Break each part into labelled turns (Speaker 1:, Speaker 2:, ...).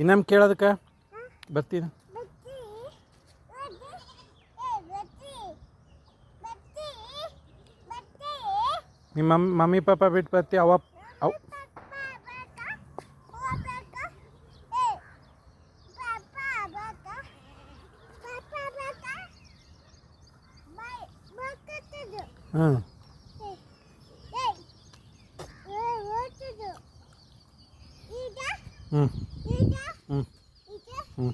Speaker 1: ಇನ್ನೊಮ್ಮೆ ಕೇಳೋದಕ್ಕೆ ಬರ್ತೀನಿ. ನಿಮ್ಮ ಮಮ್ಮಿ ಪಾಪ ಬಿಟ್ಟು ಬರ್ತಿ ಅವ ಅವ್ ಹ್ಞೂ ಹ್ಞೂ ಹ್ಞೂ ಹ್ಞೂ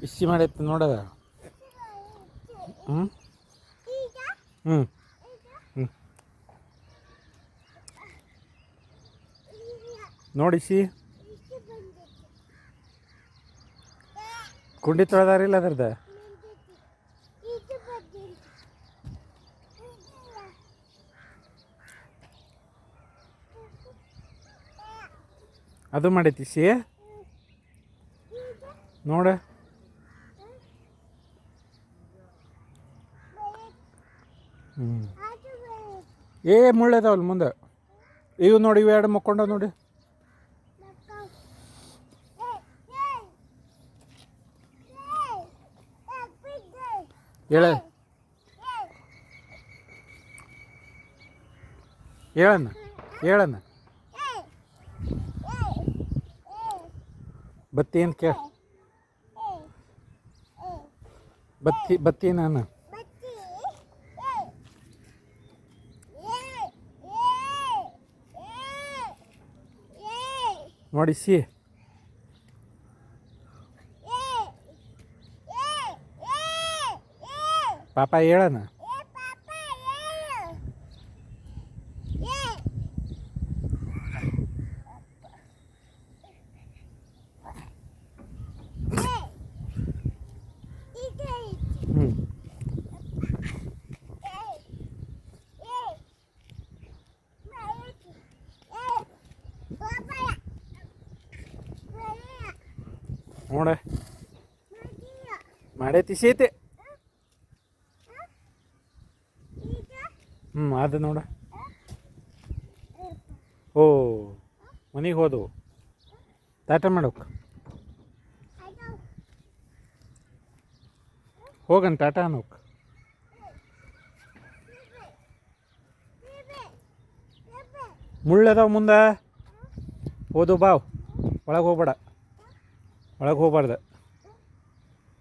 Speaker 1: ಇಸಿ ಮಾಡೈತೆ ನೋಡದ. ಹ್ಞೂ ಹ್ಞೂ ಹ್ಞೂ ನೋಡಿಸಿ ಕುಂಡಿ ತೊಳೆದಾರಿಲ್ಲ ಅದ್ರದ್ದು. ಅದು ಮಾಡೈತಿ ಸಿ ನೋಡ. ಹ್ಞೂ ಮುಳ್ಳದಾವಲ್ಲ ಮುಂದೆ. ಇವು ನೋಡಿ, ಇವು ಎರಡು ಮಕ್ಕೊಂಡವ ನೋಡಿ. ಹೇಳಣ್ಣ ಹೇಳಣ್ಣ ಬತ್ತಿ ಏನು ಕೇಳ. ಬತ್ತಿ ನಾನು ನೋಡಿ ಸಿ ಪಾಪ ಹೇಳಣ್ಣ. ಹ್ಞೂ ನೋಡ ಮಾಡೈತಿ ಸೀತೆ. ಹ್ಞೂ ಅದು ನೋಡ. ಓ ಮನೆಗೆ ಹೋದವು ಟಾಟ ಮಾಡೋಕೆ. ಹೋಗನ್ ಟಾಟಾ ಅನ್ನೋಕೆ. ಮುಳ್ಳದಾವ ಮುಂದೆ. ಹೋದು ಬಾವ್ ಒಳಗೆ ಹೋಗ್ಬೇಡ, ಒಳಗೆ ಹೋಗ್ಬಾರ್ದು.